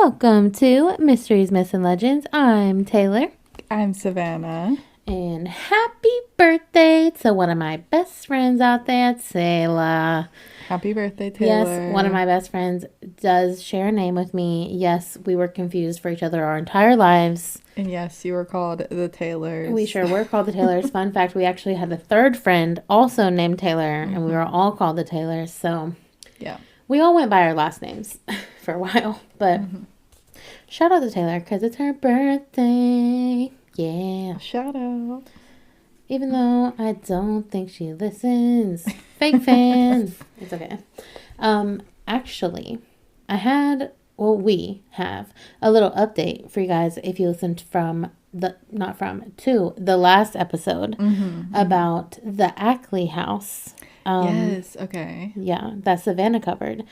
Welcome to Mysteries, Myths, and Legends. I'm Taylor. I'm Savannah. And happy birthday to one of my best friends out there, Taylor. Happy birthday, Taylor. Yes, one of my best friends does share a name with me. Yes, we were confused for each other our entire lives. And yes, you were called the Taylors. We sure were called the Taylors. Fun fact, we actually had a third friend also named Taylor, and we were all called the Taylors. So yeah, we all went by our last names for a while. But shout out to Taylor because it's her birthday. Yeah. Shout out. Even though I don't think she listens. Fake fans. It's okay. Actually, we have a little update for you guys if you listened to the last episode about the Ackley house. Yes, okay. Yeah, that Savannah covered.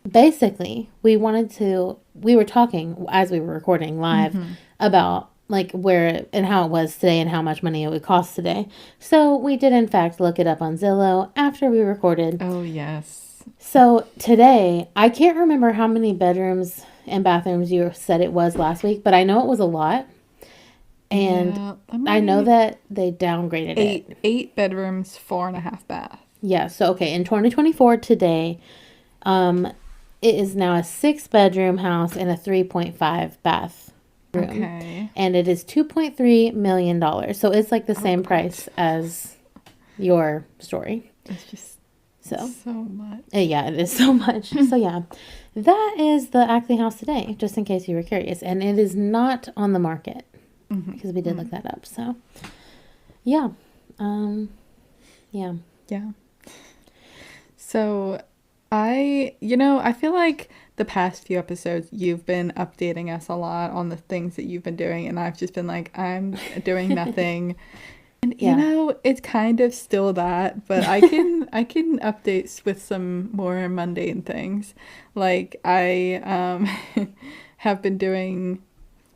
Basically, we were talking as we were recording live about like where and how it was today and how much money it would cost today. So we did in fact look it up on Zillow after we recorded. Oh, yes. So today, I can't remember how many bedrooms and bathrooms you said it was last week, but I know it was a lot. And I know that they downgraded it. 8 bedrooms, 4.5 baths. Yeah, so okay, in 2024 today, it is now a 6-bedroom house and a 3.5 bath room. Okay. And it is $2.3 million. So it's like the same price as your story. It's just so much. Yeah, it is so much. So yeah, that is the Ackley house today, just in case you were curious. And it is not on the market because we did look that up. So yeah. Yeah. So I feel like the past few episodes you've been updating us a lot on the things that you've been doing, and I've just been like, I'm doing nothing. And it's kind of still that, but I can update with some more mundane things. Like I have been doing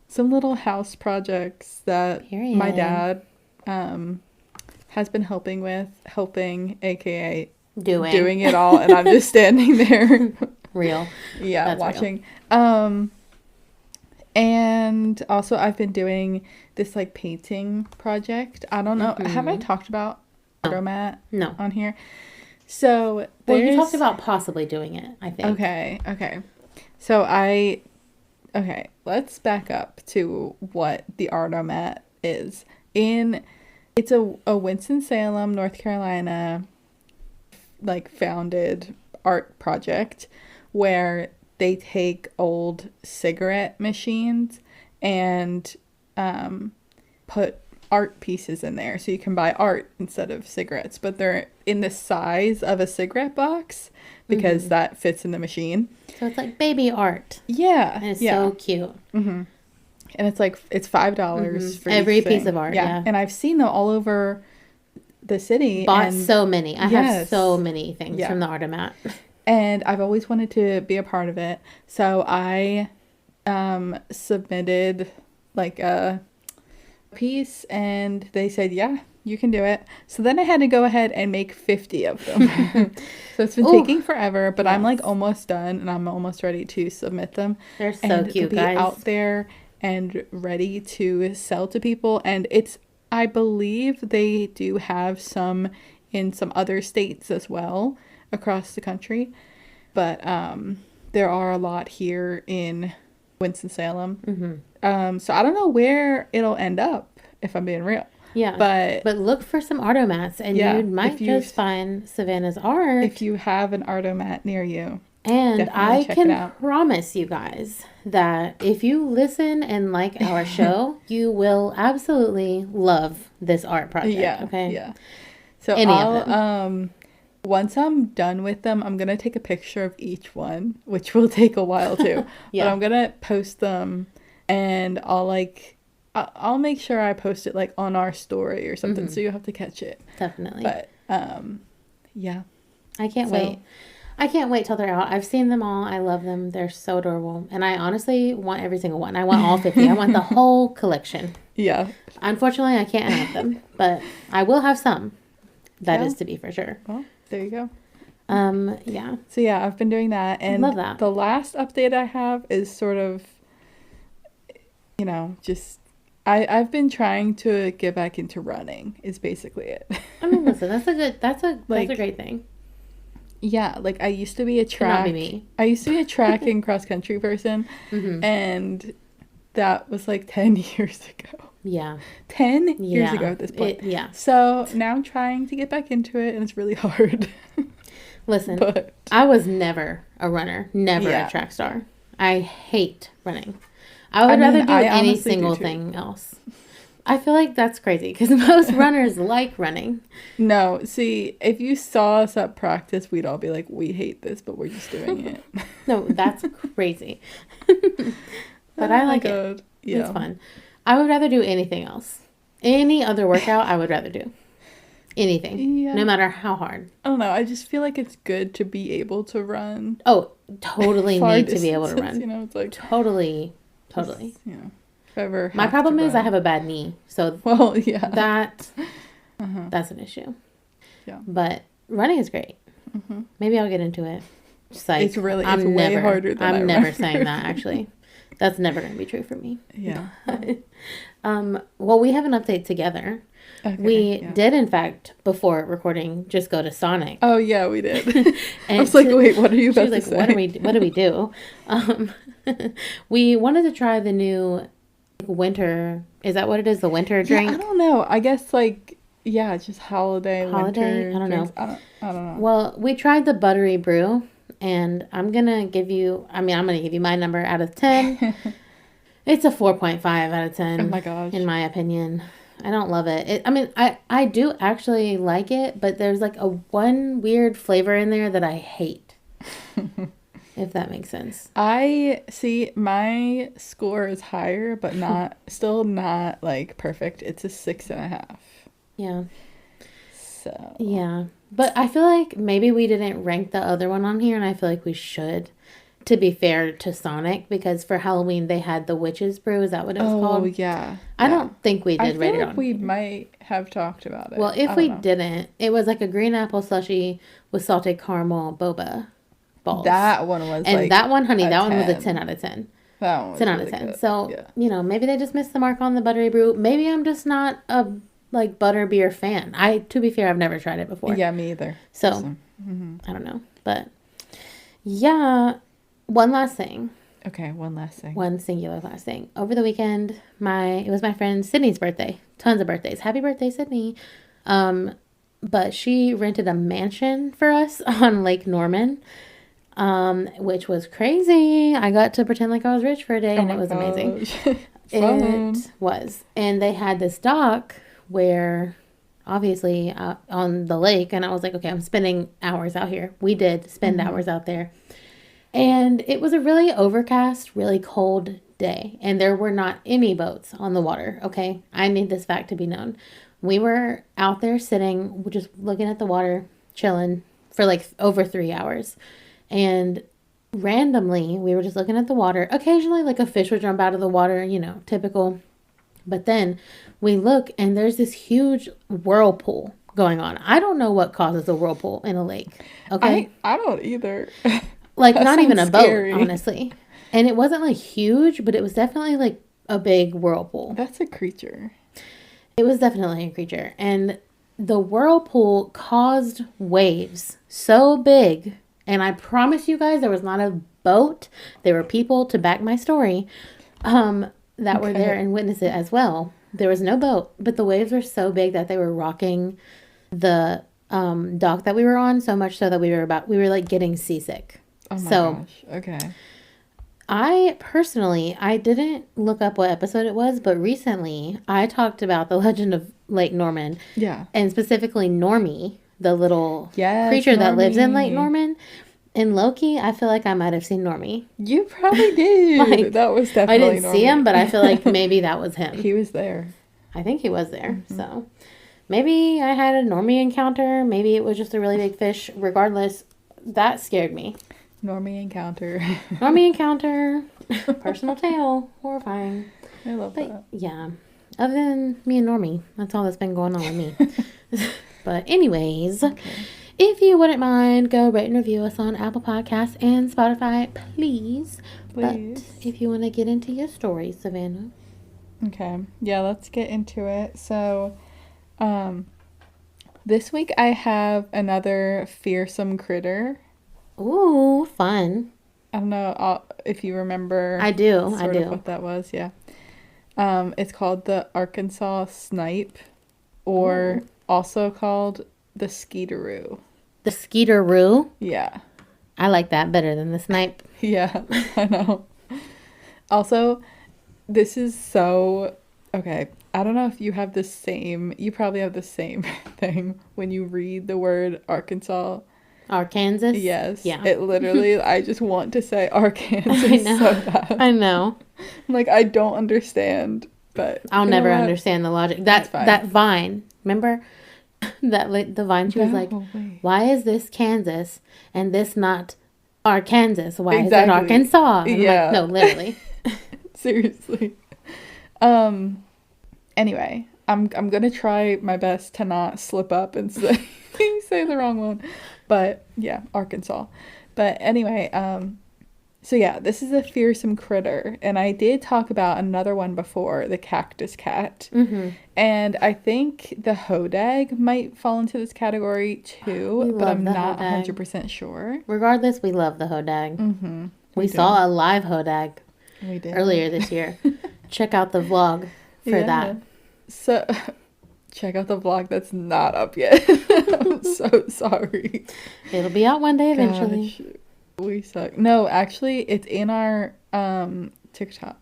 some little house projects that my dad has been helping, aka doing it all, and I'm just standing there. Real. Yeah, That's watching. Real. And also I've been doing this like painting project. I don't know. Have I talked about Automat on here? So you talked about possibly doing it, I think. Okay. So let's back up to what the Automat is. It's a Winston-Salem, North Carolina, like founded art project where they take old cigarette machines and put art pieces in there. So you can buy art instead of cigarettes, but they're in the size of a cigarette box because that fits in the machine. So it's like baby art. Yeah. And it's so cute. And it's $5 for every each piece thing. of art. Yeah. And I've seen them all over the city. Bought so many. I have so many things from the Automat. And I've always wanted to be a part of it. So I submitted like a piece and they said, yeah, you can do it. So then I had to go ahead and make 50 of them. So it's been taking forever, but I'm like almost done and I'm almost ready to submit them. They're so cute, guys. Out there and ready to sell to people. And I believe they do have some in some other states as well across the country, but there are a lot here in Winston-Salem. So I don't know where it'll end up, if I'm being real. Yeah, but look for some Automats, and you might just find Savannah's art if you have an Automat near you. And I can promise you guys that if you listen and like our show, you will absolutely love this art project. Okay. So I'll once I'm done with them, I'm gonna take a picture of each one, which will take a while too. But I'm gonna post them, and I'll make sure I post it like on our story or something, so you have to catch it. Definitely. But I can't wait. I can't wait till they're out. I've seen them all. I love them. They're so adorable. And I honestly want every single one. I want all 50. I want the whole collection. Yeah. Unfortunately, I can't have them, but I will have some. That is to be for sure. Well, there you go. Yeah. So yeah, I've been doing that, and Love that. the last update I have is sort of, just I've been trying to get back into running. Is basically it. I mean, listen, that's a great thing. Yeah, like I used to be a Cannot be me. I used to be a track and cross country person, and that was like 10 years ago. Yeah. 10 years ago at this point. Yeah. So now I'm trying to get back into it, and it's really hard. Listen, I was never a runner, never a track star. I hate running. I would rather do any single thing else. I feel like that's crazy because most runners like running. No, see, if you saw us at practice, we'd all be like, we hate this, but we're just doing it. No, that's crazy. But I like it. Yeah. It's fun. I would rather do anything else. Any other workout, I would rather do. Anything. Yeah. No matter how hard. I don't know. I just feel like it's good to be able to run. Oh, totally need to be able to run. It's like... Totally. Ever my problem is I have a bad knee, so that's an issue. Yeah, but running is great. Maybe I'll get into it. Just like, it's way harder than I'm never saying that, actually. That's never going to be true for me. Yeah. Well, we have an update together. Okay, we did, in fact, before recording, just go to Sonic. Oh, yeah, we did. And I was like, wait, what are you about to say? What do we do? We wanted to try the new winter. Is that what it is? The winter drink? I don't know. I guess just holiday. Winter I don't drinks. know. I don't know. Well, we tried the buttery brew, and I'm gonna give you my number out of 10. It's a 4.5 out of 10. Oh my gosh. In my opinion. I don't love it. I do actually like it, but there's like one weird flavor in there that I hate. If that makes sense. I see my score is higher, but still not like perfect. It's a 6.5. Yeah. So. Yeah. But I feel like maybe we didn't rank the other one on here, and I feel like we should, to be fair to Sonic, because for Halloween they had the Witch's Brew. Is that what it was called? Oh, yeah. I don't think we did rate it on. We might have talked about it. Well, if we didn't, it was like a green apple slushie with salted caramel boba balls. That one was that one, honey, that one was a 10 out of 10. That one was 10 out of 10. Good. So, maybe they just missed the mark on the buttery brew. Maybe I'm just not a butterbeer fan. To be fair, I've never tried it before. Yeah, me either. So, I don't know. But, yeah, one last thing. Okay, one last thing. One singular last thing. Over the weekend, it was my friend Sydney's birthday. Tons of birthdays. Happy birthday, Sydney. But she rented a mansion for us on Lake Norman, which was crazy. I got to pretend like I was rich for a day, and it was amazing. It was. And they had this dock where, obviously, on the lake, and I was like, okay, I'm spending hours out here. We did spend hours out there. And it was a really overcast, really cold day, and there were not any boats on the water, okay? I need this fact to be known. We were out there sitting, just looking at the water, chilling for like over 3 hours. And randomly, we were just looking at the water. Occasionally, like a fish would jump out of the water, typical. But then we look, and there's this huge whirlpool going on. I don't know what causes a whirlpool in a lake, okay? I don't either. Like, not even a boat, honestly. And it wasn't, like, huge, but it was definitely, like, a big whirlpool. That's a creature. It was definitely a creature. And the whirlpool caused waves so big. And I promise you guys, there was not a boat. There were people to back my story that were there and witnessed it as well. There was no boat, but the waves were so big that they were rocking the dock that we were on, so much so that we were like getting seasick. Oh my gosh. Okay. I didn't look up what episode it was, but recently I talked about the legend of Lake Norman. Yeah. And specifically Normie, the little creature that lives in Lake Norman. In Loki, I feel like I might have seen Normie. You probably did. That was definitely I didn't see him, but I feel like maybe that was him. He was there. I think he was there. Mm-hmm. So maybe I had a Normie encounter. Maybe it was just a really big fish. Regardless, that scared me. Normie encounter. Personal tale. Horrifying. I love that. Yeah. Other than me and Normie, that's all that's been going on with me. But anyways, If you wouldn't mind, go rate and review us on Apple Podcasts and Spotify, please. But if you want to get into your story, Savannah. Okay. Yeah, let's get into it. So, this week I have another fearsome critter. Ooh, fun. I don't know if you remember. I do. Of what that was, yeah. It's called the Arkansas Snip, or also called the Skeeteroo. The Skeeteroo? Yeah. I like that better than the snipe. Yeah, I know. Also, this is so... Okay, I don't know if you have the same... You probably have the same thing when you read the word Arkansas. Arkansas? Yes. Yeah. It literally... I just want to say Arkansas so bad. I know. I'm like, I don't understand, but... I'll never understand the logic. That vine, remember? The vine, she was like, why is this Kansas and this not Arkansas? Why is it Arkansas? And I'm like, no, literally. Seriously. Anyway, I'm gonna try my best to not slip up and say the wrong one. But yeah, Arkansas. But anyway, so yeah, this is a fearsome critter, and I did talk about another one before, the cactus cat. Mm-hmm. And I think the hodag might fall into this category too, but I'm not 100% sure. Regardless, we love the hodag. Mm-hmm. We saw a live hodag earlier this year. Check out the vlog for that. So, check out the vlog that's not up yet. I'm so sorry. It'll be out one day eventually. Gosh. We suck. No, actually, it's in our TikTok.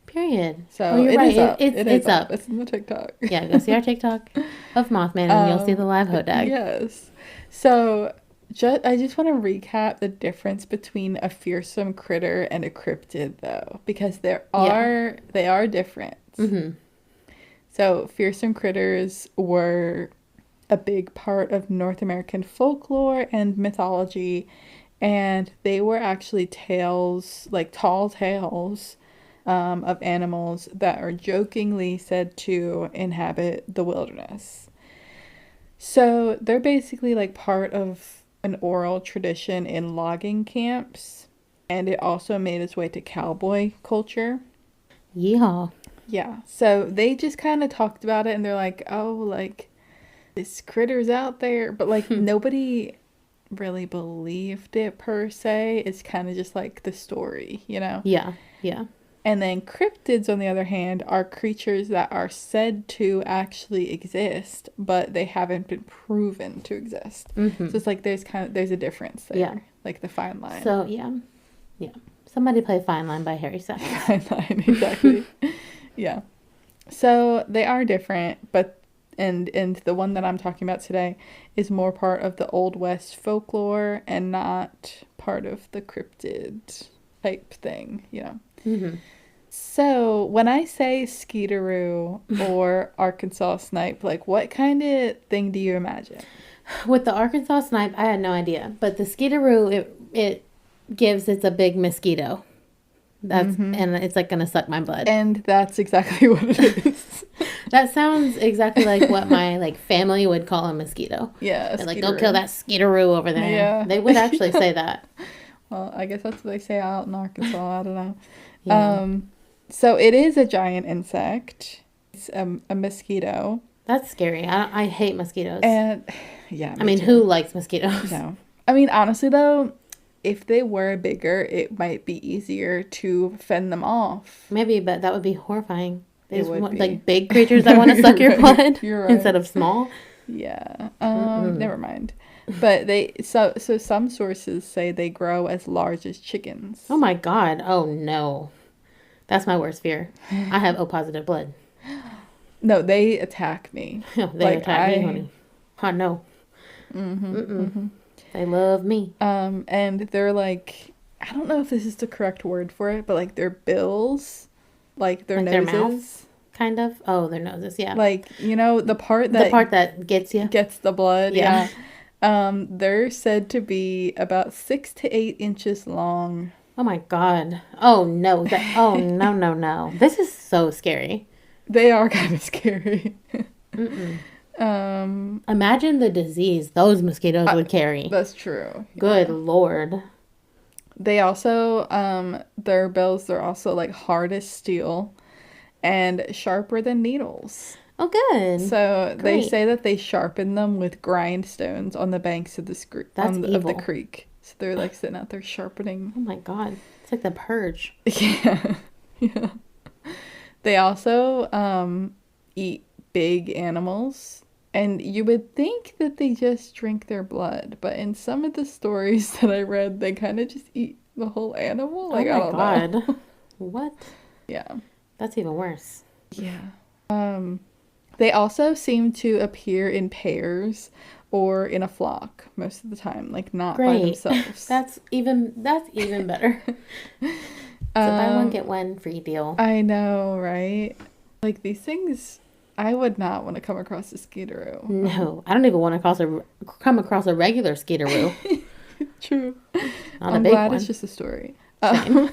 Period. So you're right. It's up. It's in the TikTok. Yeah, go see our TikTok of Mothman, and you'll see the live hodag. Yes. So, I just want to recap the difference between a fearsome critter and a cryptid, though, because they are different. Mm-hmm. So, fearsome critters were a big part of North American folklore and mythology. And they were actually tales, like tall tales of animals that are jokingly said to inhabit the wilderness. So they're basically like part of an oral tradition in logging camps. And it also made its way to cowboy culture. Yeehaw. Yeah. So they just kind of talked about it and they're like, oh, like this critter's out there. But like nobody really believed it per se. It's kind of just like the story, you know? Yeah. And then cryptids, on the other hand, are creatures that are said to actually exist, but they haven't been proven to exist. Mm-hmm. So it's like there's a difference there. Yeah. Like the fine line. So yeah. Somebody play Fine Line by Harry Styles. Fine Line, exactly. Yeah. So they are different, but and the one that I'm talking about today is more part of the Old West folklore and not part of the cryptid type thing, you know. Mm-hmm. So when I say Skeeteroo or Arkansas Snip, like what kind of thing do you imagine? With the Arkansas Snip, I had no idea, but the Skeeteroo, it's a big mosquito. And it's like gonna suck my blood. And that's exactly what it is. That sounds exactly like what my family would call a mosquito. Yeah, they're like, go kill that Skeeteroo over there. Yeah, they would actually say that. Well, I guess that's what they say out in Arkansas. I don't know. Yeah. So it is a giant insect. It's a mosquito. That's scary. I hate mosquitoes. And yeah, I mean, who likes mosquitoes? No. I mean, honestly though, if they were bigger, it might be easier to fend them off. Maybe, but that would be horrifying. They just want, like big creatures that want to suck your blood instead of small. Yeah. Never mind. But so some sources say they grow as large as chickens. Oh my God. Oh no. That's my worst fear. I have O positive blood. No, they attack me. They attack me, honey. I know. Mm-hmm. They love me. And they're like, I don't know if this is the correct word for it, but like their bills, like their noses. Their mouth, kind of. Oh, their noses, yeah. Like, you know, the part that gets you. Gets the blood, yeah. They're said to be about 6 to 8 inches long. Oh my God. Oh no. No. This is so scary. They are kind of scary. Imagine the disease those mosquitoes would carry. That's true. Good Lord. They also, their bills, they're also like hard as steel and sharper than needles. Oh, good. So they Great. say that they sharpen them with grindstones on the banks of the That's of the evil. creek. So they're like sitting out there sharpening. Oh my God. It's like the purge. Yeah. Yeah. They also eat big animals. And you would think that they just drink their blood, but in some of the stories that I read, they kind of just eat the whole animal. Like, oh my I don't know. God. What? Yeah. That's even worse. Yeah. They also seem to appear in pairs or in a flock most of the time, like not by themselves. That's even better. So buy one get one free deal. I know, right? Like these things, I would not want to come across a Skeeteroo. No, I don't even want to come across a regular Skeeteroo. True. Not I'm a big glad one. it's just a story. Same.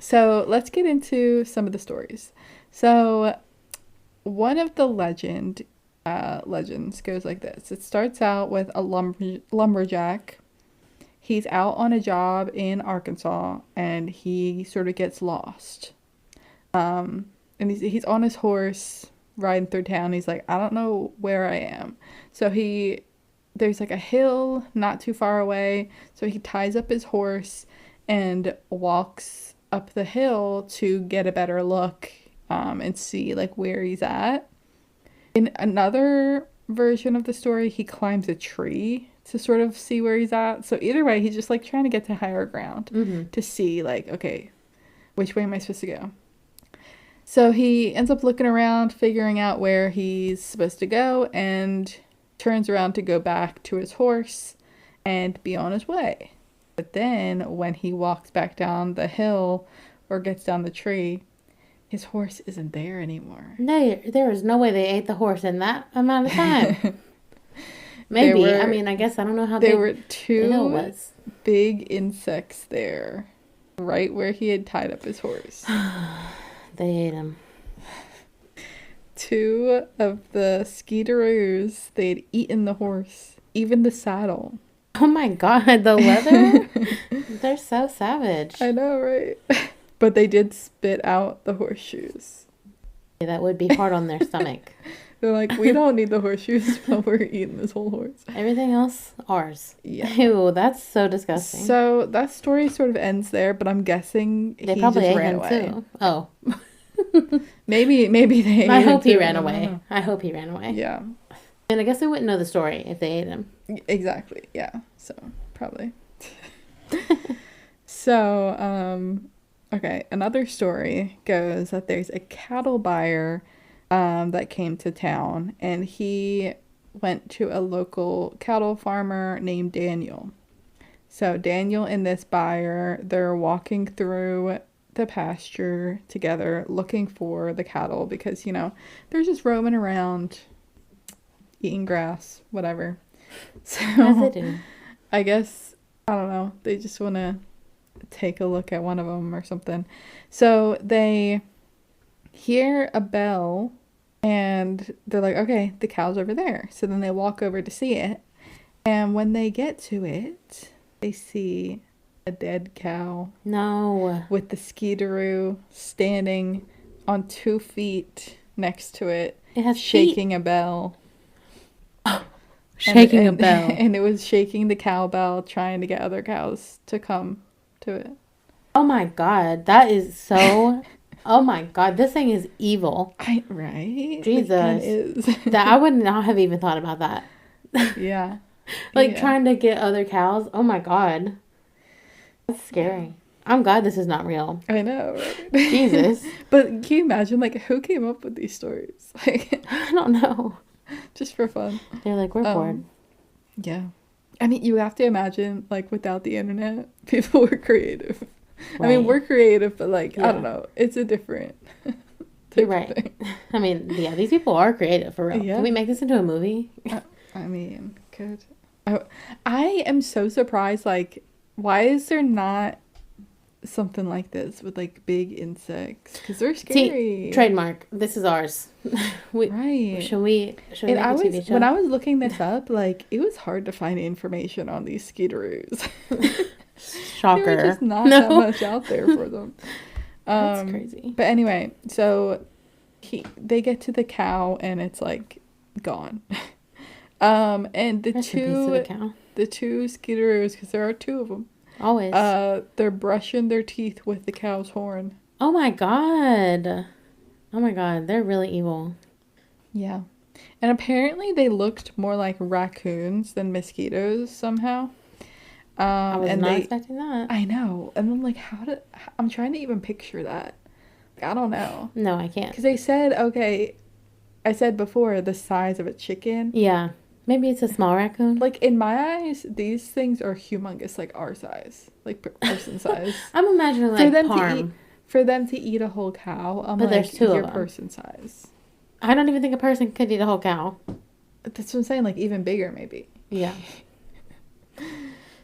So let's get into some of the stories. So one of the legends goes like this. It starts out with a lumberjack. He's out on a job in Arkansas and he sort of gets lost. And he's on his horse riding through town. He's like, I don't know where I am. So there's like a hill not too far away. So he ties up his horse and walks up the hill to get a better look and see like where he's at. In another version of the story, he climbs a tree to sort of see where he's at. So either way, he's just like trying to get to higher ground to see like, okay, which way am I supposed to go? So he ends up looking around, figuring out where he's supposed to go, and turns around to go back to his horse and be on his way. But then when he walks back down the hill or gets down the tree, his horse isn't there anymore. No, there is no way they ate the horse in that amount of time. Maybe. I guess I don't know how big there were the hill was. Big insects there, right where he had tied up his horse. They ate him. 2 of the Skeeteroos, they'd eaten the horse, even the saddle. Oh my God, the leather? They're so savage. I know, right? But they did spit out the horseshoes. Yeah, that would be hard on their stomach. They're like, we don't need the horseshoes, but we're eating this whole horse. Everything else, ours. Yeah. Ew, that's so disgusting. So that story sort of ends there, but I'm guessing they he probably just ate ran him away. too. Oh. Maybe they ate I him hope he too. ran away. I hope he ran away. Yeah. And I guess we wouldn't know the story if they ate him. Exactly. Yeah. So probably. So, okay. Another story goes that there's a cattle buyer that came to town, and he went to a local cattle farmer named Daniel. So Daniel and this buyer, they're walking through the pasture together looking for the cattle because, they're just roaming around eating grass, whatever. So As they do. I guess, I don't know, they just want to take a look at one of them or something. So they hear a bell and they're like, okay, the cow's over there. So then they walk over to see it. And when they get to it, they see a dead cow. No. With the Skeeteroo standing on 2 feet next to it. It has shaking a bell. Shaking a bell. And it was shaking the cowbell, trying to get other cows to come to it. Oh my God. That is so... Oh my God. This thing is evil. Right? Jesus. It is. That I would not have even thought about that. Yeah. Trying to get other cows. Oh my God. That's scary. I'm glad this is not real. I know, right? Jesus. But can you imagine, who came up with these stories? I don't know. Just for fun. They're like, we're bored. Yeah. I mean, you have to imagine, without the internet, people were creative. Right. I mean, we're creative, but, I don't know. It's a different You're right. thing. I mean, yeah, these people are creative, for real. Yeah. Can we make this into a movie? I mean, good. I am so surprised, why is there not something like this with like big insects because they're scary. Trademark. This is ours. Right. Should we And make a TV show? when I was looking this up, like it was hard to find information on these skeeteroos. Shocker. There was just not that much out there for them. That's crazy. But anyway, so they get to the cow and it's like gone. And the two skeeteroos, because there are two of them. Always. They're brushing their teeth with the cow's horn. Oh my god. They're really evil. Yeah. And apparently they looked more like raccoons than mosquitoes somehow. I was not expecting that. I know. And I'm like, I'm trying to even picture that. I don't know. No, I can't. Because they said, okay, I said before, the size of a chicken. Yeah. Maybe it's a small raccoon. Like, in my eyes, these things are humongous, like our size. Like, person size. I'm imagining, like, for them to eat a whole cow, I'm but like, there's two your of them. person size. I don't even think a person could eat a whole cow. That's what I'm saying, like, even bigger, maybe. Yeah.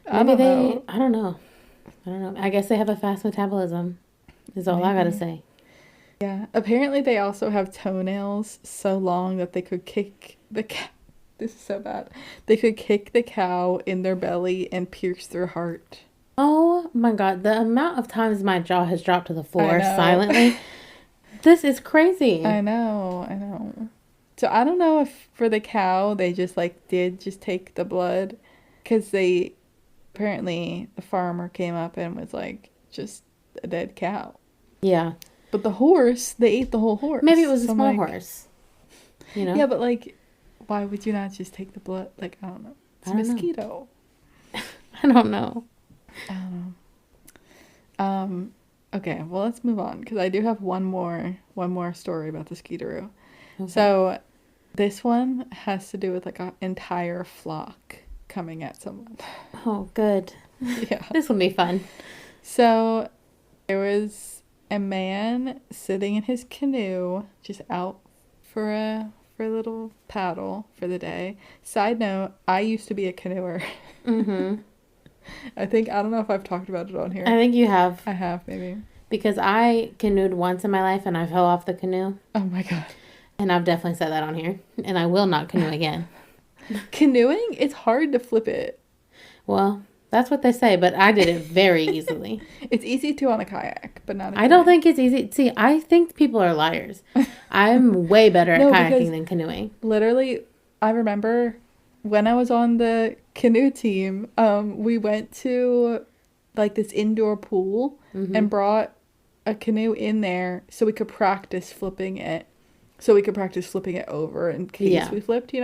I don't know. I guess they have a fast metabolism, is all I gotta say. Yeah. Apparently, they also have toenails so long that they could kick the cow. This is so bad. They could kick the cow in their belly and pierce their heart. Oh my god, the amount of times my jaw has dropped to the floor silently. This is crazy. I know. So I don't know if for the cow they just did take the blood, because apparently the farmer came up and was like, just a dead cow. Yeah. But the horse, they ate the whole horse. Maybe it was a small horse. You know? Yeah, but why would you not just take the blood? I don't know. It's a mosquito. I don't know. Okay, well, let's move on, because I do have one more story about the Skeeteroo. Okay. So this one has to do with an entire flock coming at someone. Oh, good. Yeah. This will be fun. So there was a man sitting in his canoe, just out for a little paddle for the day. Side note, I used to be a canoeer. Mm-hmm. I don't know if I've talked about it on here. I think you have. I have, maybe. Because I canoed once in my life and I fell off the canoe. Oh my god. And I've definitely said that on here. And I will not canoe again. Canoeing, it's hard to flip it. Well, that's what they say, but I did it very easily. It's easy to on a kayak, but not a canoe. I don't think it's easy. See, I think people are liars. I'm way better at kayaking than canoeing. Literally, I remember when I was on the canoe team, we went to this indoor pool and brought a canoe in there so we could practice flipping it. So we could practice flipping it over in case we flipped,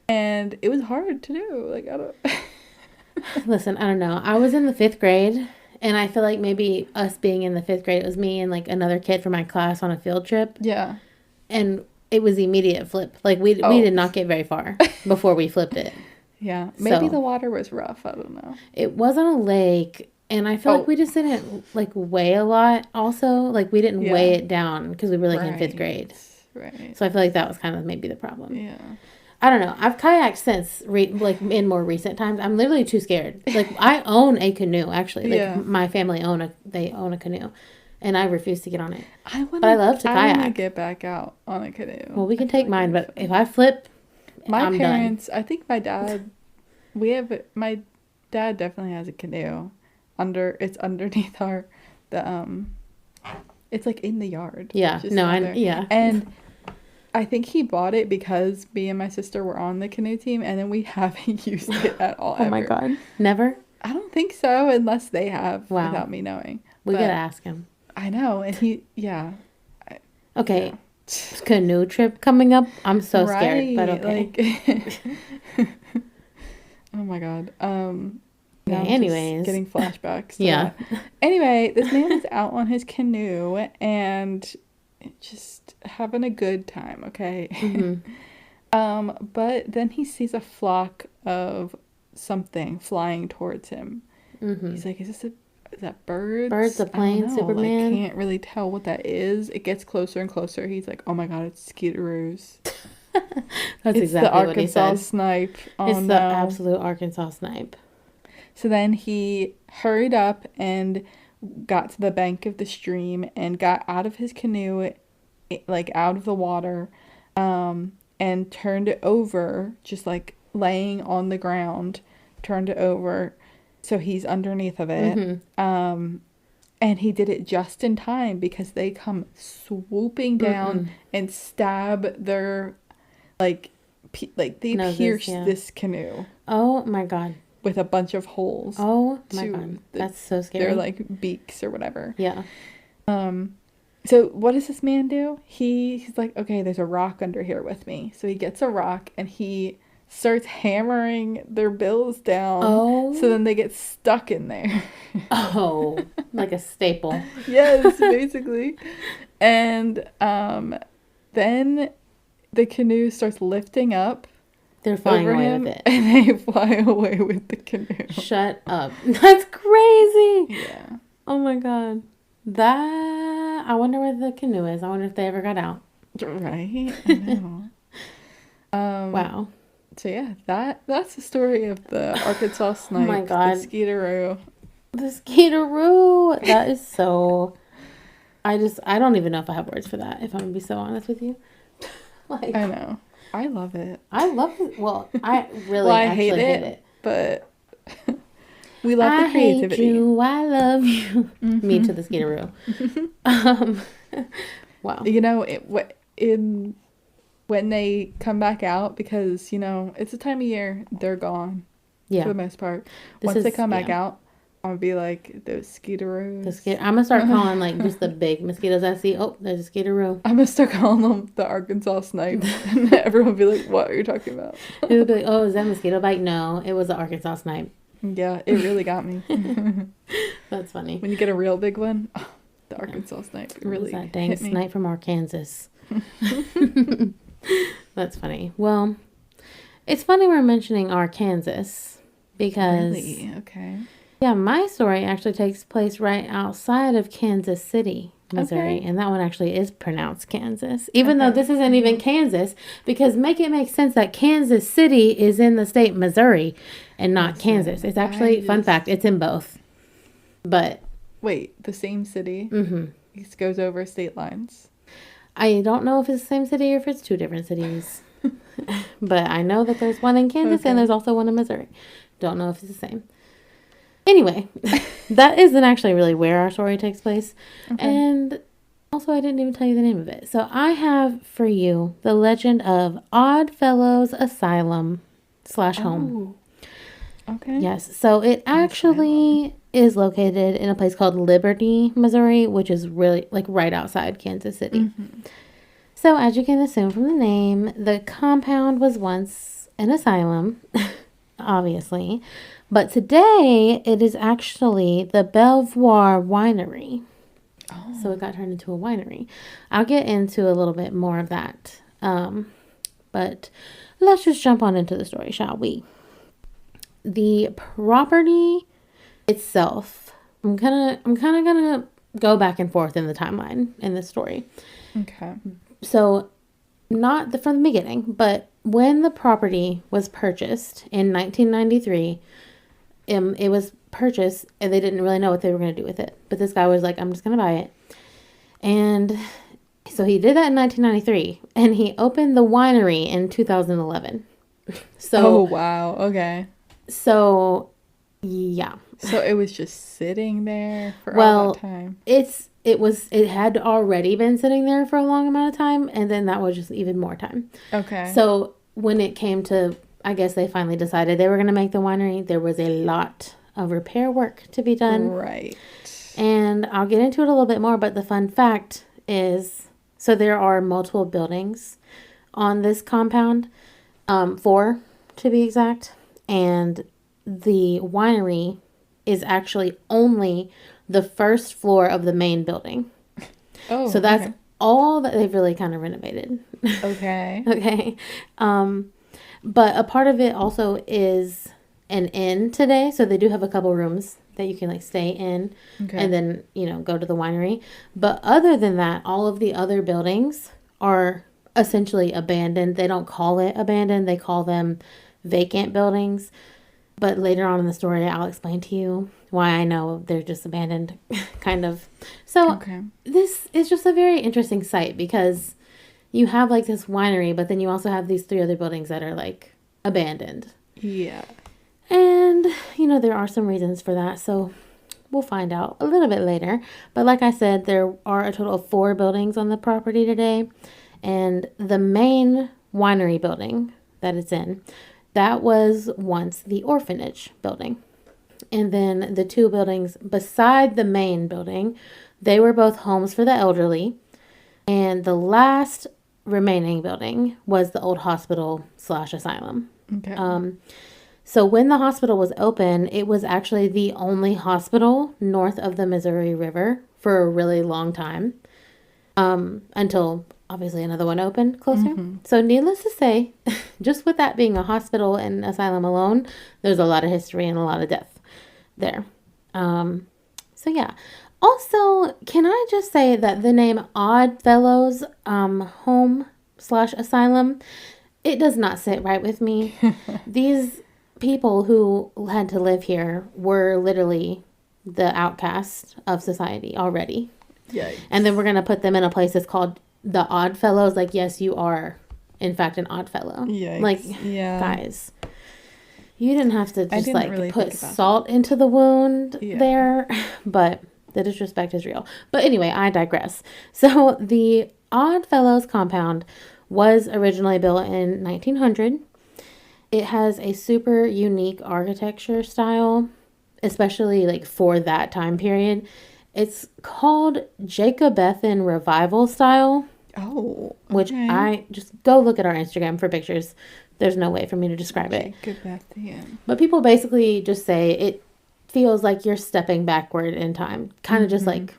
And it was hard to do. I don't... Listen, I don't know. I was in the 5th grade, and I feel like maybe us being in the 5th grade, it was me and another kid from my class on a field trip. Yeah. And it was immediate flip. We did not get very far before we flipped it. Yeah. Maybe the water was rough. I don't know. It was on a lake, and I feel like we just didn't weigh a lot also. We didn't weigh it down because we were in 5th grade. Right. So I feel like that was kind of maybe the problem. Yeah. I don't know. I've kayaked since, in more recent times. I'm literally too scared. I own a canoe, actually. My family own a canoe. And I refuse to get on it. But I love to kayak. I want to get back out on a canoe. Well, we can take mine, but if I flip, I'm parents, done. I think my dad, my dad definitely has a canoe. It's underneath it's in the yard. Yeah. Yeah. And I think he bought it because me and my sister were on the canoe team, and then we haven't used it at all. Oh my god. Never? I don't think so, unless they have, without me knowing. We gotta ask him. I know, and okay. Yeah. Canoe trip coming up. I'm so scared, but okay. Oh my god. Anyways, getting flashbacks. Yeah. Anyway, this man is out on his canoe and just having a good time. Okay. Mm-hmm. But then he sees a flock of something flying towards him. Mm-hmm. He's like, is that birds? Birds, a plane, Superman? I can't really tell what that is. It gets closer and closer. He's like, oh my god, it's Skeeteroos. That's exactly what he said. It's the Arkansas Snipe. Oh, it's the absolute Arkansas Snipe. So then he hurried up and got to the bank of the stream and got out of his canoe, like out of the water, and turned it over, just like laying on the ground, turned it over so he's underneath of it. And he did it just in time because they come swooping down and stab their, like they Noses, pierce yeah. this canoe. Oh my God. With a bunch of holes. Oh my God. That's so scary. They're like beaks or whatever. Yeah. So what does this man do? He's like, okay, there's a rock under here with me. So he gets a rock and he starts hammering their bills down. Oh. So then they get stuck in there. Oh, like a staple. Yes, basically. And then the canoe starts lifting up. They're flying away him, with it. And they fly away with the canoe. Shut up. That's crazy. Yeah. Oh my God. I wonder where the canoe is. I wonder if they ever got out. Right? I know. Wow. So yeah, that's the story of the Arkansas Snip. Oh my God. The Skeeteroo. The Skeeteroo. That is so... I don't even know if I have words for that, if I'm going to be so honest with you. Like, I know. I love it. I love it. Well, I really actually hate it. But we love the creativity. I hate you. I love you. Me to the Skeeteroo. Wow. You know, when they come back out, because, you know, it's a time of year, they're gone. Yeah. For the most part. Once they come back out, I'm going to be like, those Skeeteroos. I'm going to start calling, like, just the big mosquitoes I see. Oh, there's a Skeeteroo. I'm going to start calling them the Arkansas Snip. And everyone will be like, what are you talking about? It would be like, oh, is that a mosquito bite? No, it was the Arkansas Snip. Yeah, it really got me. That's funny. When you get a real big one, the Arkansas Snip really that dang hit me. snipe from Arkansas. That's funny. Well, it's funny we're mentioning Arkansas because... Really? Okay. Yeah, my story actually takes place right outside of Kansas City, Missouri. Okay. And that one actually is pronounced Kansas. Even though this isn't even Kansas. Because make sense that Kansas City is in the state Missouri and not Kansas. It's actually, fun fact, it's in both. But... Wait, the same city? Mm-hmm. It goes over state lines. I don't know if it's the same city or if it's two different cities. But I know that there's one in Kansas and there's also one in Missouri. Don't know if it's the same. Anyway, that isn't actually really where our story takes place. Okay. And also, I didn't even tell you the name of it. So I have for you the legend of Odd Fellows Asylum /home. Okay. Yes. So it actually is located in a place called Liberty, Missouri, which is really like right outside Kansas City. Mm-hmm. So as you can assume from the name, the compound was once an asylum, obviously. But today, it is actually the Belvoir Winery. Oh. So it got turned into a winery. I'll get into a little bit more of that. But let's just jump on into the story, shall we? The property itself, I'm kind of gonna go back and forth in the timeline in this story. Okay. So, not from the beginning, but when the property was purchased in 1993. It was purchased and they didn't really know what they were going to do with it. But this guy was like, I'm just going to buy it. And so he did that in 1993 and he opened the winery in 2011. So, oh, wow. Okay. So, yeah. So it was just sitting there for all that time. It had already been sitting there for a long amount of time. And then that was just even more time. Okay. So when it came to, I guess they finally decided they were going to make the winery. There was a lot of repair work to be done. Right. And I'll get into it a little bit more, but the fun fact is, so there are multiple buildings on this compound, 4 to be exact, and the winery is actually only the first floor of the main building. Oh, so that's all that they've really kind of renovated. Okay. Okay. But a part of it also is an inn today. So they do have a couple rooms that you can like stay in and then, go to the winery. But other than that, all of the other buildings are essentially abandoned. They don't call it abandoned. They call them vacant buildings. But later on in the story, I'll explain to you why I know they're just abandoned, kind of. So this is just a very interesting site because you have like this winery, but then you also have these 3 other buildings that are like abandoned. Yeah. And, you know, there are some reasons for that. So we'll find out a little bit later. But like I said, there are a total of 4 buildings on the property today. And the main winery building that it's in, that was once the orphanage building. And then the 2 buildings beside the main building, they were both homes for the elderly. And the last remaining building was the old hospital/asylum. Okay. So when the hospital was open, it was actually the only hospital north of the Missouri River for a really long time. Until obviously another one opened closer. So needless to say, just with that being a hospital and asylum alone, there's a lot of history and a lot of death there. So yeah. Also, can I just say that the name Odd Fellows Home/Asylum, it does not sit right with me. These people who had to live here were literally the outcast of society already. Yikes. And then we're going to put them in a place that's called the Odd Fellows. Like, yes, you are, in fact, an odd fellow. Yikes. Like, yeah. Guys, you didn't have to just, like, really put salt into the wound there. But the disrespect is real. But anyway, I digress. So the Odd Fellows compound was originally built in 1900. It has a super unique architecture style, especially like for that time period. It's called Jacobean Revival style. Oh, okay. Which I just go look at our Instagram for pictures. There's no way for me to describe it. Jacobean. But people basically just say it feels like you're stepping backward in time. Kind of just like,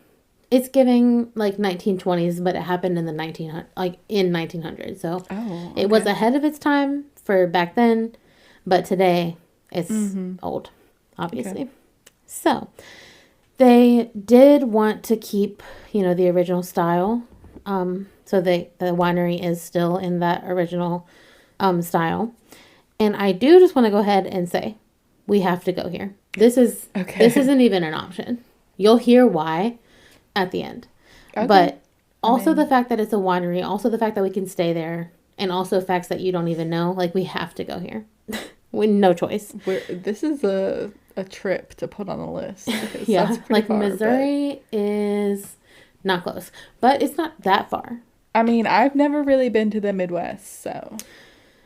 it's giving like 1920s, but it happened in the 1900s. So it was ahead of its time for back then, but today it's old, obviously. Okay. So they did want to keep, you know, the original style. So the winery is still in that original style. And I do just want to go ahead and say, we have to go here. This isn't even an option. You'll hear why at the end. Okay. But also the fact that it's a winery, also the fact that we can stay there, and also facts that you don't even know, like, we have to go here. With no choice. This is a trip to put on the list. Yeah, that's like far, Missouri is not close, but it's not that far. I mean, I've never really been to the Midwest, so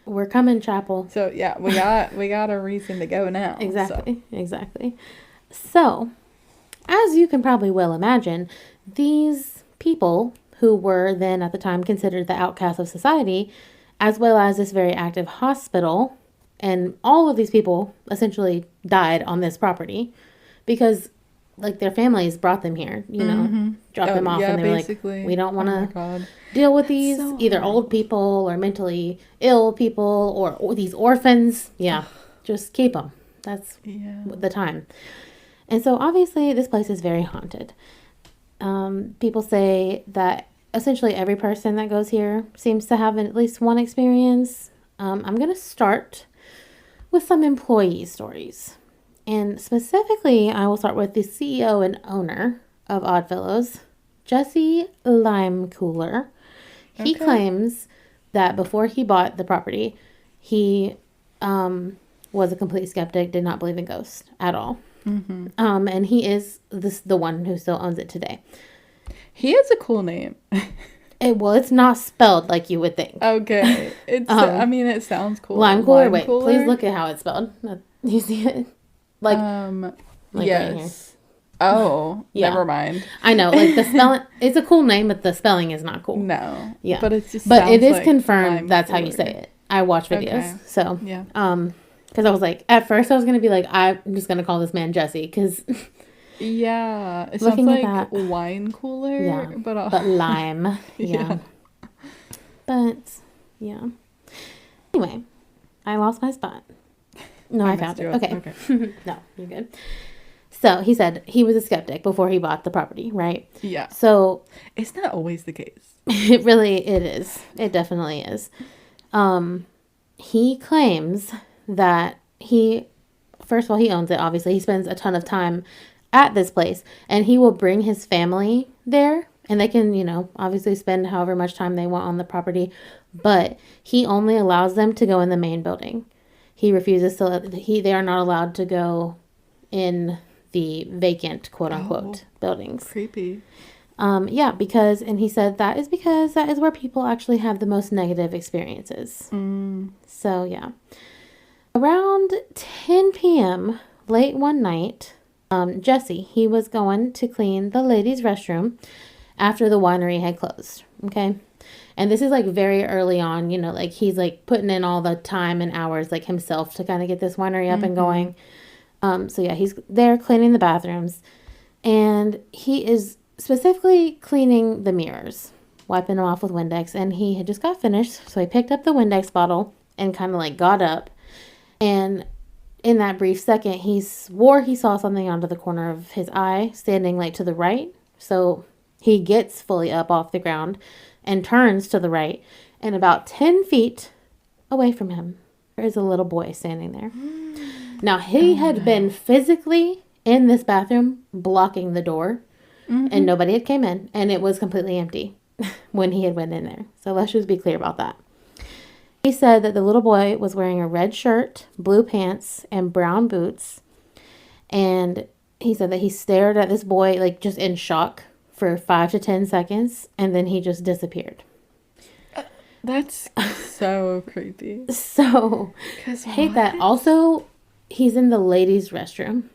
we're coming, Chapel. So yeah, we got a reason to go now. Exactly. So, as you can probably well imagine, these people who were then at the time considered the outcasts of society, as well as this very active hospital, and all of these people essentially died on this property because, like, their families brought them here, you know, dropped them off, and they were like, we don't want to deal with these either old people or mentally ill people or these orphans. Yeah, just keep them. That's the time. And so obviously this place is very haunted. People say that essentially every person that goes here seems to have at least one experience. I'm going to start with some employee stories. And specifically, I will start with the CEO and owner of Odd Fellows, Jesse Limecooler. He claims that before he bought the property, he was a complete skeptic, did not believe in ghosts at all. And he is the one who still owns it today. He has a cool name. It's not spelled like you would think. Okay. I mean, it sounds cool. Limecooler. Wait, please look at how it's spelled. You see it? Like yes. Right oh, never mind. I know, like the spelling, it's a cool name, but the spelling is not cool. No. Yeah. But it's just But it is like confirmed that's how you say it. I watch videos. So, yeah. Because I was like, at first I was going to be like, I'm just going to call this man Jesse, because yeah, it sounds like wine cooler. Yeah, but lime. Yeah. But, yeah. Anyway, I lost my spot. No, I found it. Okay. No, you're good. So he said he was a skeptic before he bought the property, right? Yeah. So it's not always the case. It is. It definitely is. He claims that he first of all, he owns it, obviously. He spends a ton of time at this place, and he will bring his family there, and they can, obviously spend however much time they want on the property, but he only allows them to go in the main building. He refuses to they are not allowed to go in the vacant, quote unquote, buildings. Creepy. Yeah, because, and he said that is because that is where people actually have the most negative experiences. So, yeah. Around 10 p.m., late one night, Jesse, he was going to clean the ladies' restroom after the winery had closed. Okay. And this is like very early on, like he's like putting in all the time and hours like himself to kind of get this winery up and going. So yeah, he's there cleaning the bathrooms, and he is specifically cleaning the mirrors, wiping them off with Windex, and he had just got finished. So he picked up the Windex bottle and kind of like got up, and in that brief second, he swore he saw something out of the corner of his eye standing like to the right. So he gets fully up off the ground and turns to the right, and about 10 feet away from him, there is a little boy standing there. Now, he had been physically in this bathroom blocking the door, and nobody had came in, and it was completely empty when he had went in there. So let's just be clear about that. He said that the little boy was wearing a red shirt, blue pants, and brown boots, and he said that he stared at this boy like just in shock for 5 to 10 seconds, and then he just disappeared. That's so creepy. So, hate that. Also, he's in the ladies' restroom,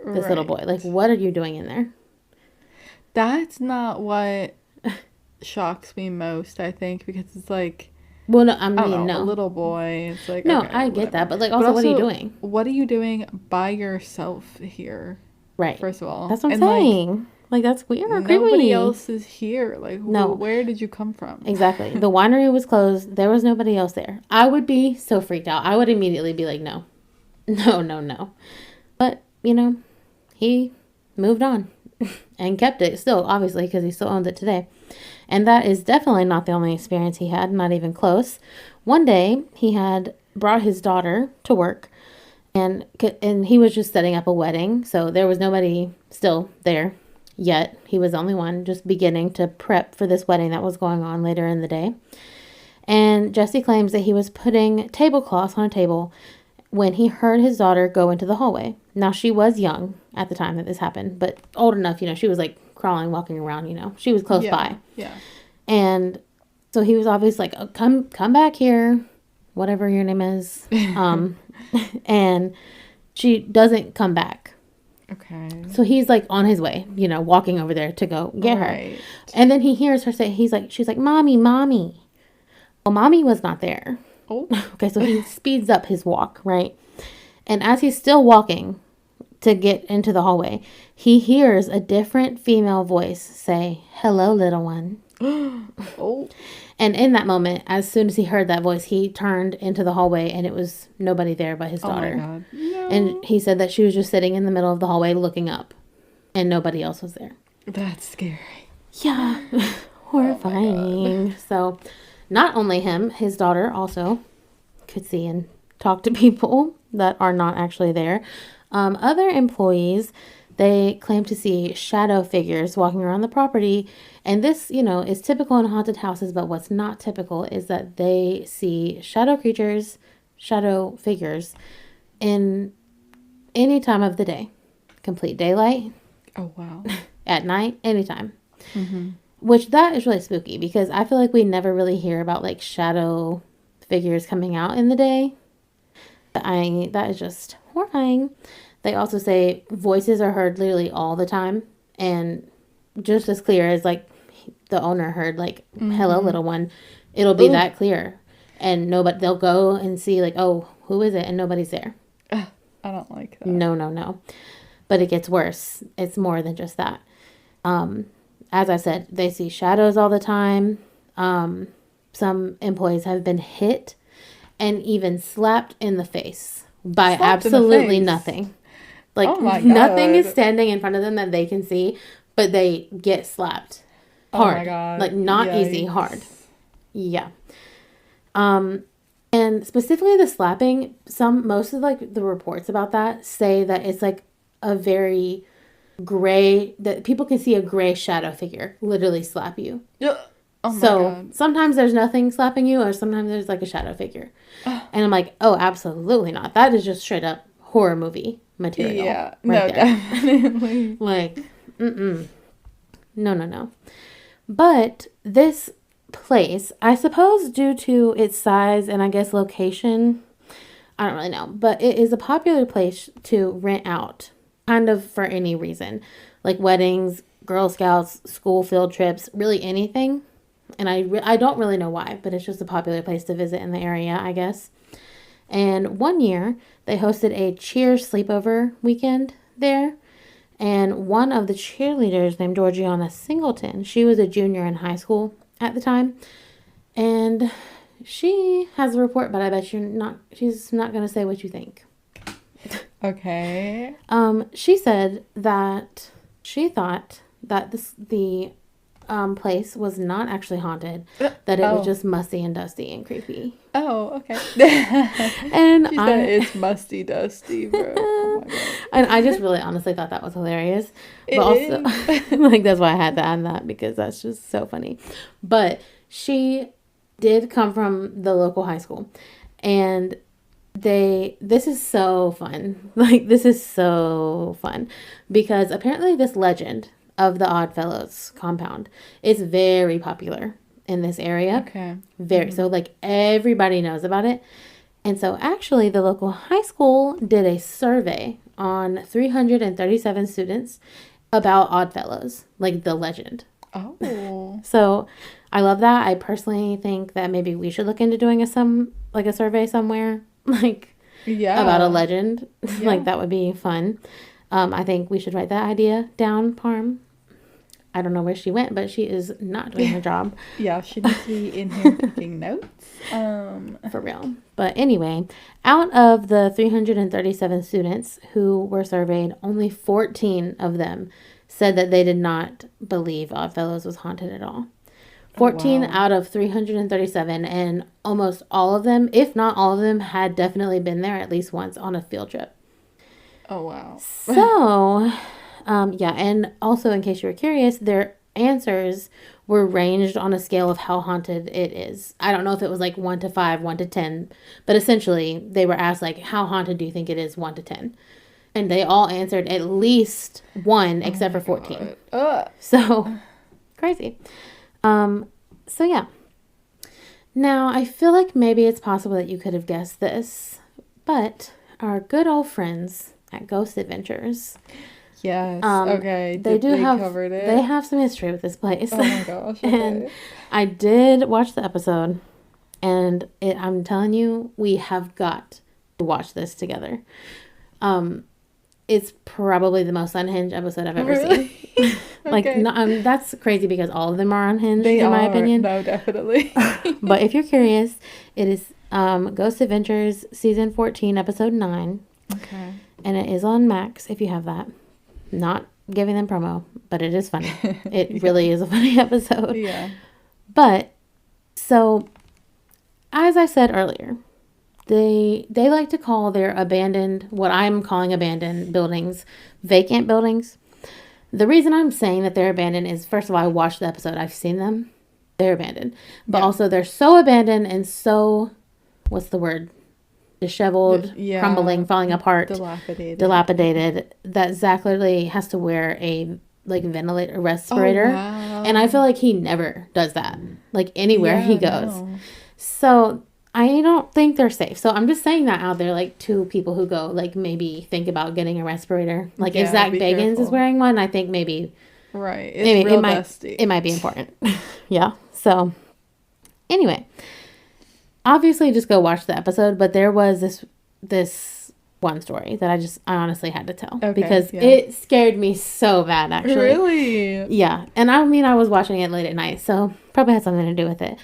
this little boy. Like, what are you doing in there? That's not what shocks me most, I think, because it's like... Well, no, I mean, no. A little boy. It's like, no, okay, I get that. But, like, also, what are you doing? What are you doing by yourself here? Right. First of all. That's what I'm saying. Like, that's weird. Nobody else is here. Like, no. Where did you come from? Exactly. The winery was closed. There was nobody else there. I would be so freaked out. I would immediately be like, no. No. But, he moved on and kept it still, obviously, because he still owns it today. And that is definitely not the only experience he had, not even close. One day, he had brought his daughter to work, and he was just setting up a wedding, so there was nobody still there yet. He was the only one just beginning to prep for this wedding that was going on later in the day. And Jesse claims that he was putting tablecloths on a table when he heard his daughter go into the hallway. Now, she was young at the time that this happened, but old enough, she was like crawling, walking around, she was close by. Yeah. And so he was obviously like, oh, come back here, whatever your name is. And she doesn't come back. Okay. So he's like on his way, walking over there to go get her. And then he hears her say, she's like, Mommy. Well, Mommy was not there. Oh. Okay, so he speeds up his walk, right? And as he's still walking to get into the hallway, he hears a different female voice say, "Hello, little one." Oh. And in that moment, as soon as he heard that voice, he turned into the hallway, and it was nobody there but his daughter. Oh my God. No. And he said that she was just sitting in the middle of the hallway looking up, and nobody else was there. That's scary. Yeah. Horrifying. So, not only him, his daughter also could see and talk to people that are not actually there. Other employees, they claim to see shadow figures walking around the property. And this, is typical in haunted houses, but what's not typical is that they see shadow creatures, shadow figures in any time of the day. Complete daylight. Oh, wow. At night, anytime. Mm-hmm. Which that is really spooky because I feel like we never really hear about like shadow figures coming out in the day. That is just horrifying. They also say voices are heard literally all the time, and just as clear as like the owner heard like "Hello, little one," it'll be that clear, and they'll go and see like, oh, who is it, and nobody's there. I don't like that. No. But it gets worse. It's more than just that. As I said, they see shadows all the time. Some employees have been hit and even slapped in the face by absolutely nothing. Like, oh my God. Nothing is standing in front of them that they can see, but they get slapped hard. Oh my God. Like, not Yikes. easy, hard. Yeah. And specifically the slapping, most of like the reports about that say that it's like a very gray, that people can see a gray shadow figure literally slap you. Yeah. Oh my God. Sometimes there's nothing slapping you, or sometimes there's like a shadow figure. And I'm like, oh, absolutely not. That is just straight up horror movie material. Yeah. Right No, there. definitely. Like, No. But this place, I suppose due to its size and I guess location, I don't really know, but it is a popular place to rent out kind of for any reason, like weddings, Girl Scouts, school field trips, really anything. And I don't really know why, but it's just a popular place to visit in the area, I guess. And one year they hosted a cheer sleepover weekend there. And one of the cheerleaders named Georgiana Singleton, she was a junior in high school at the time. And she has a report, but I bet she's not going to say what you think. Okay. She said that she thought that the place was not actually haunted, that it was just musty and dusty and creepy. Oh, okay. And she said it's musty dusty, bro. Oh my God. And I just really honestly thought that was hilarious. But also, like, that's why I had to add that, because that's just so funny. But she did come from the local high school. And this is so fun. Like, this is so fun. Because apparently this legend of the Odd Fellows compound is very popular in this area. Okay. So like everybody knows about it. And so actually the local high school did a survey on 337 students about Odd Fellows, like the legend. Oh. So I love that. I personally think that maybe we should look into doing a survey somewhere, like, about a legend. Yeah. Like, that would be fun. I think we should write that idea down, Parm. I don't know where she went, but she is not doing her job. Yeah, she needs to be in here taking notes. For real. But anyway, out of the 337 students who were surveyed, only 14 of them said that they did not believe Odd Fellows was haunted at all. 14 out of 337, and almost all of them, if not all of them, had definitely been there at least once on a field trip. Oh, wow. So, and also, in case you were curious, their answers were ranged on a scale of how haunted it is. I don't know if it was like 1 to 5, 1 to 10, but essentially they were asked, like, how haunted do you think it is, 1 to 10? And they all answered at least 1, except for 14. So, crazy. So yeah. Now, I feel like maybe it's possible that you could have guessed this, but our good old friends at Ghost Adventures. Yes. Okay. They covered it? They have some history with this place. Oh my gosh. Okay. And I did watch the episode, and I'm telling you, we have got to watch this together. It's probably the most unhinged episode I've ever seen. Like, okay. That's crazy because all of them are unhinged, my opinion. No, definitely. But if you're curious, it is Ghost Adventures Season 14, Episode 9. Okay. And it is on Max, if you have that. Not giving them promo, but it is funny. It really is a funny episode. Yeah. But, so, as I said earlier, they like to call their what I'm calling abandoned buildings, vacant buildings. The reason I'm saying that they're abandoned is, first of all, I watched the episode. I've seen them. They're abandoned. But also, they're so abandoned and so, what's the word? Disheveled, crumbling, falling apart, dilapidated, that Zach literally has to wear a respirator. Oh, wow. And I feel like he never does that, like, anywhere he goes. No. So I don't think they're safe. So I'm just saying that out there, like, to people who go, like, maybe think about getting a respirator. Like, if Zach Bagans is wearing one, I think maybe it's real dusty. It might be important. Yeah. So anyway, obviously just go watch the episode, but there was this one story that I honestly had to tell because it scared me so bad, actually. Really? Yeah. And I mean, I was watching it late at night, so probably had something to do with it.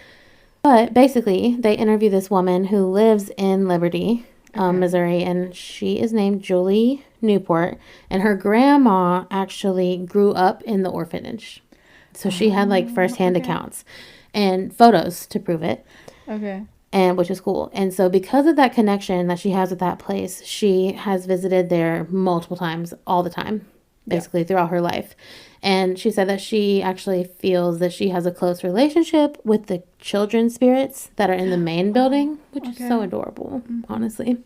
But basically, they interview this woman who lives in Liberty, Missouri, and she is named Julie Newport, and her grandma actually grew up in the orphanage. So she had, like, firsthand accounts and photos to prove it. Okay. and which is cool. And so because of that connection that she has with that place, she has visited there multiple times, all the time, basically throughout her life. And she said that she actually feels that she has a close relationship with the children spirits that are in the main building, which is so adorable, honestly.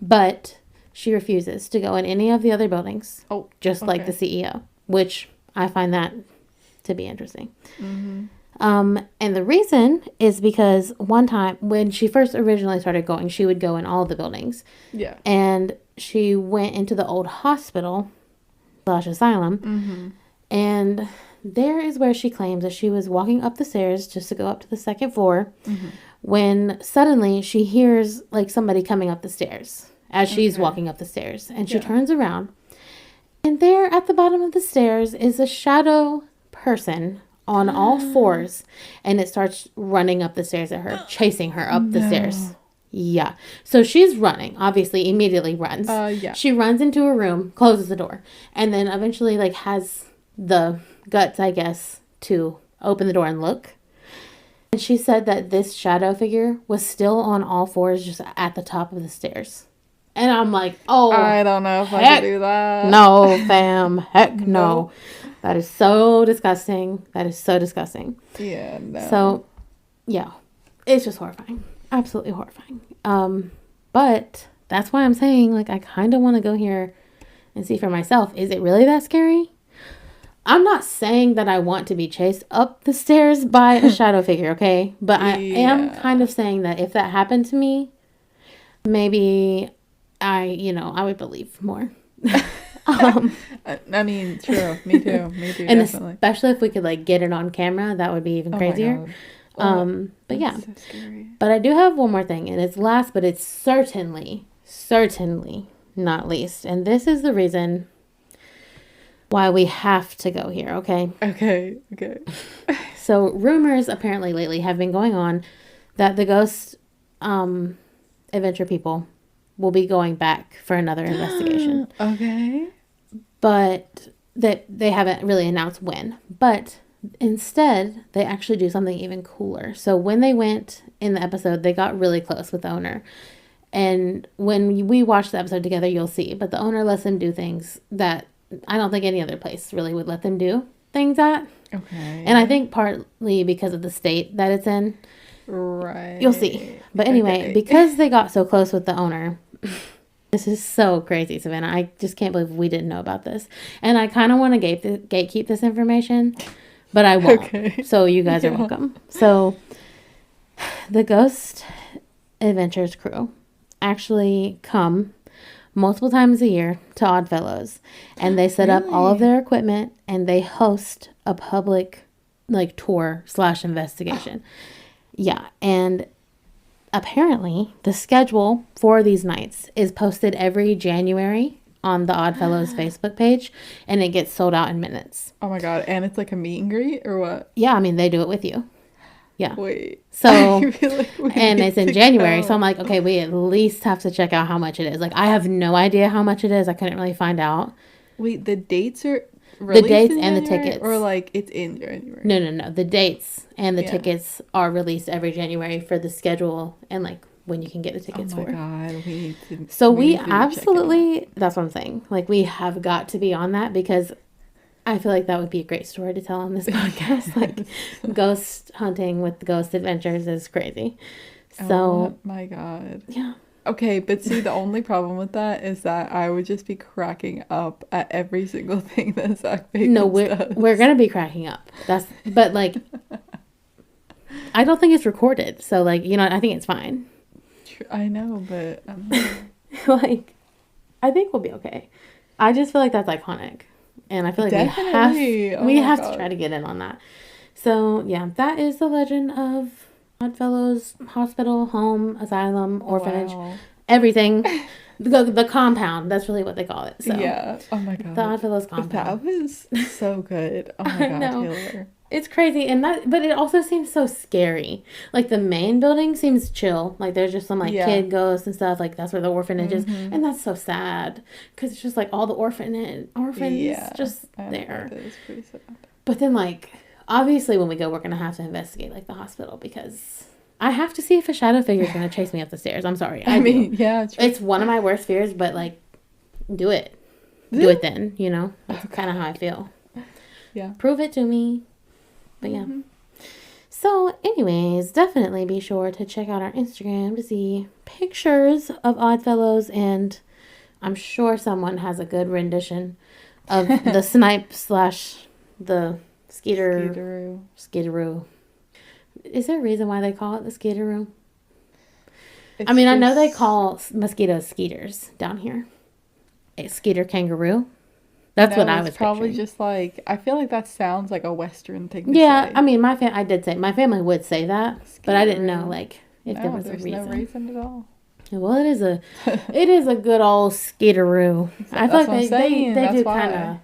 But she refuses to go in any of the other buildings, just like the CEO, which I find that to be interesting. And the reason is because one time when she first originally started going, she would go in all the buildings. Yeah. And she went into the old hospital / asylum. And there is where she claims that she was walking up the stairs just to go up to the second floor when suddenly she hears like somebody coming up the stairs as she's walking up the stairs. And she turns around. And there at the bottom of the stairs is a shadow person on all fours, and it starts running up the stairs at her, chasing her up the stairs. Yeah. So she's running, obviously immediately runs. She runs into her room, closes the door, and then eventually like has the guts, I guess, to open the door and look. And she said that this shadow figure was still on all fours just at the top of the stairs. And I'm like, oh, I don't know if I can do that. No, fam. Heck no. That is so disgusting. That is so disgusting. Yeah, no. So, yeah. It's just horrifying. Absolutely horrifying. But that's why I'm saying, like, I kind of want to go here and see for myself. Is it really that scary? I'm not saying that I want to be chased up the stairs by a shadow figure, okay? But I am kind of saying that if that happened to me, maybe I would believe more. I mean, true. Me too. And definitely. Especially if we could like get it on camera, that would be even crazier. But yeah. So scary. But I do have one more thing, and it's last, but it's certainly not least. And this is the reason why we have to go here, okay? Okay. So rumors apparently lately have been going on that the ghost adventure people will be going back for another investigation. Okay. But that they haven't really announced when. But instead, they actually do something even cooler. So when they went in the episode, they got really close with the owner. And when we watch the episode together, you'll see. But the owner lets them do things that I don't think any other place really would let them do things at. Okay. And I think partly because of the state that it's in. Right. You'll see. But anyway, because they got so close with the owner, this is so crazy, Savannah. I just can't believe we didn't know about this. And I kind of want to gatekeep this information, but I won't. Okay. So you guys are welcome. So the Ghost Adventures crew actually come multiple times a year to Odd Fellows, and they set up all of their equipment, and they host a public like tour / investigation. Yeah, and apparently the schedule for these nights is posted every January on the Odd Fellows Facebook page, and it gets sold out in minutes. Oh my god, and it's like a meet and greet or what? Yeah, I mean they do it with you. Yeah. Wait. So, and it's in January, so I'm like, okay, we at least have to check out how much it is. Like, I have no idea how much it is. I couldn't really find out. Wait, the dates are the dates and the tickets, or like it's in January? No. The dates and the tickets are released every January for the schedule and like when you can get the tickets for. Oh my god, we absolutely. That's what I'm saying. Like, we have got to be on that because I feel like that would be a great story to tell on this podcast. Like, ghost hunting with Ghost Adventures is crazy. So, oh my god. Yeah. Okay, but see, the only problem with that is that I would just be cracking up at every single thing that Zach Bacon does. We're gonna be cracking up. But like, I don't think it's recorded, so like, I think it's fine. I know, but like, I think we'll be okay. I just feel like that's iconic. And I feel like we have to try to get in on that. So, yeah, that is the legend of Odd Fellows Hospital, Home, Asylum, Orphanage, everything. The compound. That's really what they call it. So, yeah. Oh, my God. The Odd Fellows compound. That was so good. Oh, my God, Taylor. It's crazy. But it also seems so scary. Like, the main building seems chill. Like, there's just some, kid ghosts and stuff. Like, that's where the orphanage is. And that's so sad. Because it's just, like, all the orphans just there. That is pretty sad. But then, like, obviously when we go, we're going to have to investigate, like, the hospital. Because I have to see if a shadow figure is going to chase me up the stairs. I'm sorry. I mean, do. yeah. It's one of my worst fears, but, like, do it. Do it then, you know? That's kind of how I feel. Yeah. Prove it to me. But, yeah. So, anyways, definitely be sure to check out our Instagram to see pictures of Odd Fellows, and I'm sure someone has a good rendition of the snipe / the Skeeteroo. Skeeteroo. Is there a reason why they call it the Skeeteroo? I mean, I know they call mosquitoes skeeters down here. A skeeter kangaroo. That's what I was probably picturing. Just like, I feel like that sounds like a Western thing to say. Yeah, I mean, I did say, my family would say that, but I didn't know, Skeeteroo. like, if there was a reason. There's no reason at all. Well, it is a good old Skeeteroo. I feel like they do kind of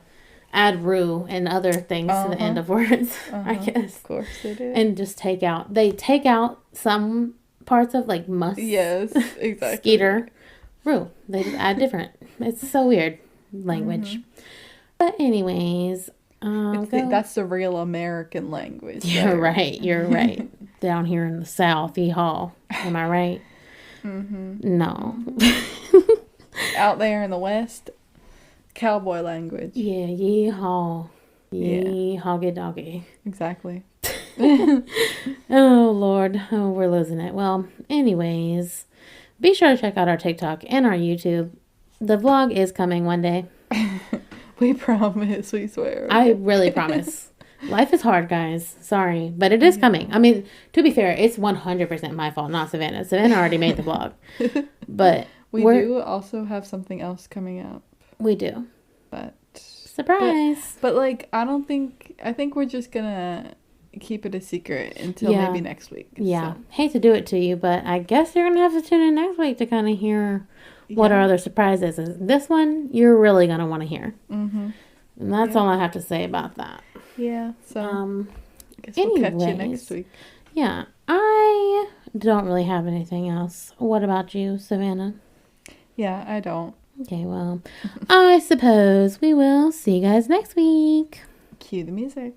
add roo and other things to the end of words, I guess. Of course they do. And just take out some parts of, like, Yes, exactly. Skeeter, roo. They just add different. It's so weird language. But anyways, that's the real American language. You're right. Down here in the South, yeehaw. Am I right? No. Out there in the West, cowboy language. Yeah, yeehaw. Yeehawgy doggy. Exactly. Oh, Lord. Oh, we're losing it. Well, anyways, be sure to check out our TikTok and our YouTube. The vlog is coming one day. We promise. We swear. I really promise. Life is hard, guys. Sorry. But it is coming. I mean, to be fair, it's 100% my fault, not Savannah. Savannah already made the vlog. But we do also have something else coming up. We do. But surprise. But like, I think we're just gonna keep it a secret until maybe next week. Yeah. So. Hate to do it to you, but I guess you're gonna have to tune in next week to kind of hear what our other surprise is. This one, you're really gonna want to hear. And that's all I have to say about that. Yeah. So I guess we'll catch you next week. Yeah. I don't really have anything else. What about you, Savannah? Yeah, I don't. Okay, well, I suppose we will see you guys next week. Cue the music.